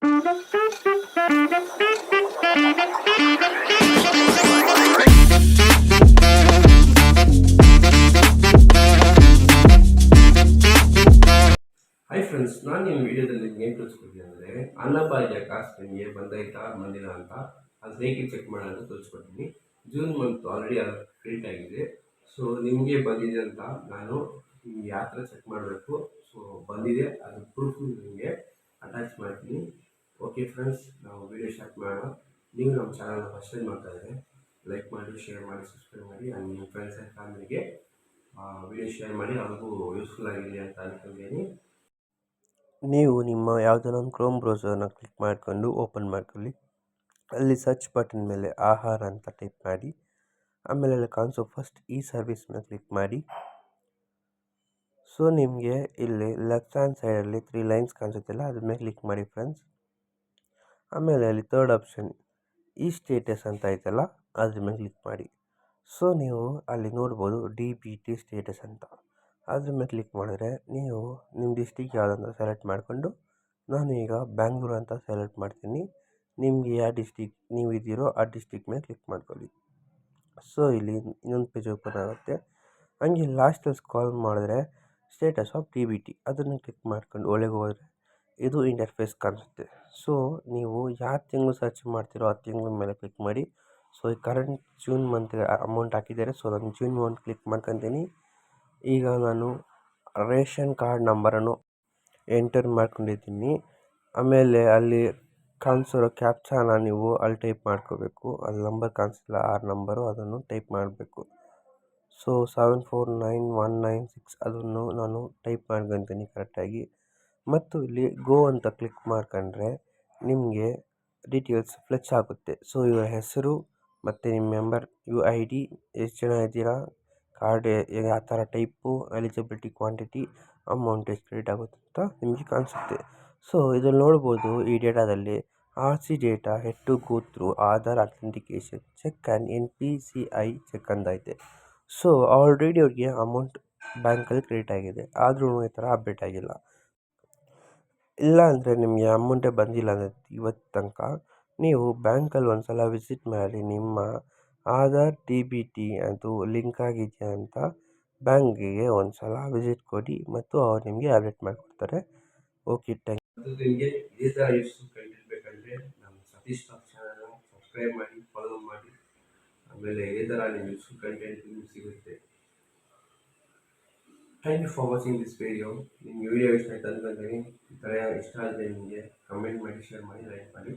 Hi friends, ನಾನು ನಿಮ್ಮ ವಿಡಿಯೋದಲ್ಲಿ ನಿಮ್ಗೆ ಏನು ತೋರಿಸ್ಕೊಡ್ತೀನಿ ಅಂದರೆ ಅನ್ನಭಾಗ್ಯ ಕಾಸ್ಟ್ ನಿಮಗೆ ಬಂದೈತಾ ಬಂದಿಲ್ಲ ಅಂತ ಅದು ಹೇಗೆ ಚೆಕ್ ಮಾಡೋದು ತೋರಿಸ್ಕೊಡ್ತೀನಿ. ಜೂನ್ ಮಂತ್ ಆಲ್ರೆಡಿ ಅದು ಕ್ರೆಡಿಟ್ ಆಗಿದೆ. ಸೊ ನಿಮಗೆ ಬಂದಿದೆ ಅಂತ ನಾನು ನಿಮ್ಗೆ ಯಾವ ಥರ ಚೆಕ್ ಮಾಡಬೇಕು, ಸೊ ಬಂದಿದೆ ಅದು ಪ್ರೂಫ್ ನಿಮಗೆ ಅಟ್ಯಾಚ್ ಮಾಡ್ತೀನಿ. ಓಕೆ ಫ್ರೆಂಡ್ಸ್, ನಾವು ವಿಡಿಯೋ ಸ್ಟಾರ್ಟ್ ಮಾಡೋಣ. ನೀವು ನಮ್ಮ ಚಾನಲ್ನ ಫಸ್ಟ್ ಟೈಮ್ ಮಾಡ್ತಾ ಇದ್ದರೆ ಲೈಕ್ ಮಾಡಿ, ಶೇರ್ ಮಾಡಿ, ಸಬ್ಸ್ಕ್ರೈಬ್ ಮಾಡಿ. ಆ್ಯಂಡ್ ನಿಮ್ಮ ಫ್ರೆಂಡ್ಸ್ ಆ್ಯಂಡ್ ಫ್ಯಾಮಿಲಿಗೆ ವಿಡಿಯೋ ಶೇರ್ ಮಾಡಿ, ಅವ್ರಿಗೂ ಯೂಸ್ಫುಲ್ ಆಗಿದೆ ಅಂತ ಅನ್ಕೊಂಡಿದ್ದೀನಿ. ನೀವು ನಿಮ್ಮ ಯಾವುದಾದ್ರು ಒಂದು ಕ್ರೋಮ್ ಬ್ರೌಸರ್ನ ಕ್ಲಿಕ್ ಮಾಡಿಕೊಂಡು ಓಪನ್ ಮಾಡ್ಕೊಳ್ಳಿ. ಅಲ್ಲಿ ಸರ್ಚ್ ಬಟನ್ ಮೇಲೆ ಆಹಾರ ಅಂತ ಟೈಪ್ ಮಾಡಿ, ಆಮೇಲೆ ಅಲ್ಲಿ ಕಾಣಿಸೋ ಫಸ್ಟ್ ಈ ಸರ್ವಿಸ್ನ ಕ್ಲಿಕ್ ಮಾಡಿ. ಸೊ ನಿಮಗೆ ಇಲ್ಲಿ ಲೆಫ್ಟ್ ಹ್ಯಾಂಡ್ ಸೈಡಲ್ಲಿ 3 ಲೈನ್ಸ್ ಕಾಣಿಸುತ್ತಲ್ಲ, ಅದ್ರ ಮೇಲೆ ಕ್ಲಿಕ್ ಮಾಡಿ ಫ್ರೆಂಡ್ಸ್. ಆಮೇಲೆ ಅಲ್ಲಿ ಥರ್ಡ್ ಆಪ್ಷನ್ ಈ ಸ್ಟೇಟಸ್ ಅಂತ ಐತಲ್ಲ, ಅದ್ರ ಮೇಲೆ ಕ್ಲಿಕ್ ಮಾಡಿ. ಸೊ ನೀವು ಅಲ್ಲಿ ನೋಡ್ಬೋದು DBT ಸ್ಟೇಟಸ್ ಅಂತ. ಅದ್ರ ಮೇಲೆ ಕ್ಲಿಕ್ ಮಾಡಿದ್ರೆ ನೀವು ನಿಮ್ಮ ಡಿಸ್ಟಿಕ್ ಯಾವುದಂತ ಸೆಲೆಕ್ಟ್ ಮಾಡಿಕೊಂಡು, ನಾನು ಈಗ ಬ್ಯಾಂಗ್ಳೂರು ಅಂತ ಸೆಲೆಕ್ಟ್ ಮಾಡ್ತೀನಿ. ನಿಮಗೆ ಯಾವ ಡಿಸ್ಟಿಕ್ ನೀವು ಇದ್ದೀರೋ ಆ ಡಿಸ್ಟಿಕ್ ಮೇಲೆ ಕ್ಲಿಕ್ ಮಾಡ್ಕೊಳ್ಳಿ. ಸೊ ಇಲ್ಲಿ ಇನ್ನೊಂದು ಪೇಜ್ ಓಪನ್ ಆಗುತ್ತೆ. ಹಂಗೆ ಲಾಸ್ಟಲ್ಲಿ ಸ್ಕ್ರಾಲ್ ಮಾಡಿದ್ರೆ ಸ್ಟೇಟಸ್ ಆಫ್ DBT ಅದನ್ನು ಕ್ಲಿಕ್ ಮಾಡ್ಕೊಂಡು ಒಳಗೆ ಹೋದರೆ ಇದು ಇಂಟರ್ಫೇಸ್ ಕಾಣಿಸುತ್ತೆ. ಸೊ ನೀವು ಯಾವ ತಿಂಗಳು ಸರ್ಚ್ ಮಾಡ್ತೀರೋ ಆ ತಿಂಗಳ ಮೇಲೆ ಕ್ಲಿಕ್ ಮಾಡಿ. ಸೊ ಈ ಕರೆಂಟ್ ಜೂನ್ ಮಂತ್ ಅಮೌಂಟ್ ಹಾಕಿದ್ದಾರೆ. ಸೊ ನಾನು ಜೂನ್ ಮಂತ್ ಕ್ಲಿಕ್ ಮಾಡ್ಕೊತೀನಿ. ಈಗ ನಾನು ರೇಷನ್ ಕಾರ್ಡ್ ನಂಬರನ್ನು ಎಂಟರ್ ಮಾಡ್ಕೊಂಡಿದ್ದೀನಿ. ಆಮೇಲೆ ಅಲ್ಲಿ ಕಾಣಿಸಿರೋ ಕ್ಯಾಪ್ಚಾನ ನೀವು ಅಲ್ಲಿ ಟೈಪ್ ಮಾಡ್ಕೋಬೇಕು. ಅಲ್ಲಿ ನಂಬರ್ ಕಾಣಿಸಿಲ್ಲ, 6 ನಂಬರು, ಅದನ್ನು ಟೈಪ್ ಮಾಡಬೇಕು. ಸೊ 749196 ಅದನ್ನು ನಾನು ಟೈಪ್ ಮಾಡ್ಕೊತೀನಿ ಕರೆಕ್ಟಾಗಿ. ಮತ್ತು ಇಲ್ಲಿ ಗೋ ಅಂತ ಕ್ಲಿಕ್ ಮಾಡ್ಕೊಂಡ್ರೆ ನಿಮಗೆ ಡೀಟೇಲ್ಸ್ ಫ್ಲೆಚ್ ಆಗುತ್ತೆ. ಸೊ ಇವರ ಹೆಸರು ಮತ್ತು ನಿಮ್ಮ ಮೆಂಬರ್ UID, ಎಷ್ಟು ಜನ ಇದ್ದೀರಾ, ಕಾರ್ಡ್ ಯಾವ ಥರ ಟೈಪು, ಎಲಿಜಿಬಿಲಿಟಿ, ಕ್ವಾಂಟಿಟಿ, ಅಮೌಂಟ್ ಎಷ್ಟು ಕ್ರೆಡಿಟ್ ಆಗುತ್ತೆ ಅಂತ ನಿಮಗೆ ಕಾಣಿಸುತ್ತೆ. ಸೊ ಇದನ್ನು ನೋಡ್ಬೋದು. ಈ ಡೇಟಾದಲ್ಲಿ RC data head to go through Aadhaar authentication check and NPCI check ಅಂತ ಐತೆ. ಸೊ ಆಲ್ರೆಡಿ ಅವ್ರಿಗೆ ಅಮೌಂಟ್ ಬ್ಯಾಂಕಲ್ಲಿ ಕ್ರೆಡಿಟ್ ಆಗಿದೆ, ಆದ್ರೂ ಈ ಥರ ಅಪ್ಡೇಟ್ ಆಗಿಲ್ಲ. ಇಲ್ಲ ಅಂದರೆ ನಿಮಗೆ ಅಮೌಂಟೇ ಬಂದಿಲ್ಲ ಅಂದರೆ ಇವತ್ತು ತನಕ ನೀವು ಬ್ಯಾಂಕಲ್ಲಿ ಒಂದು ಸಲ ವಿಸಿಟ್ ಮಾಡಿ, ನಿಮ್ಮ ಆಧಾರ್ DBT ಅದು ಲಿಂಕ್ ಆಗಿದೆಯಾ ಅಂತ ಬ್ಯಾಂಕಿಗೆ ಒಂದು ಸಲ ವಿಸಿಟ್ ಕೊಡಿ ಮತ್ತು ಅವ್ರು ನಿಮಗೆ ಅಪ್ಡೇಟ್ ಮಾಡಿಕೊಡ್ತಾರೆ. Okay, thank you. ಅದು ನಿಮಗೆ ಇದೇ ಥರ ಯೂಸ್ಫುಲ್ ಕಂಟೆಂಟ್ ಬೇಕಂದರೆ ನಮ್ಮ ಸತೀಶ್ ಟಾಕ್ ಚಾನಲ್ನ ಸಬ್ಸ್ಕ್ರೈಬ್ ಮಾಡಿ, ಫಾಲೋ ಮಾಡಿ. ಆಮೇಲೆ ಇದೇ ಥರ ನಿಮ್ಗೆ ಯೂಸ್ಫುಲ್ ಕಂಟೆಂಟ್ ನಿಮ್ಗೆ ಸಿಗುತ್ತೆ. Thank you for watching this video. ನಿಮ್ಗೆ ವಿಡಿಯೋ ಇಷ್ಟ ಆಯ್ತು ಅನ್ಕೊಂತೀನಿ. ಈ ಥರ ಇಷ್ಟ ಆದರೆ ನಿಮಗೆ ಕಮೆಂಟ್ ಮಾಡಿ, ಶೇರ್ ಮಾಡಿ, ಲೈಕ್ ಮಾಡಿ.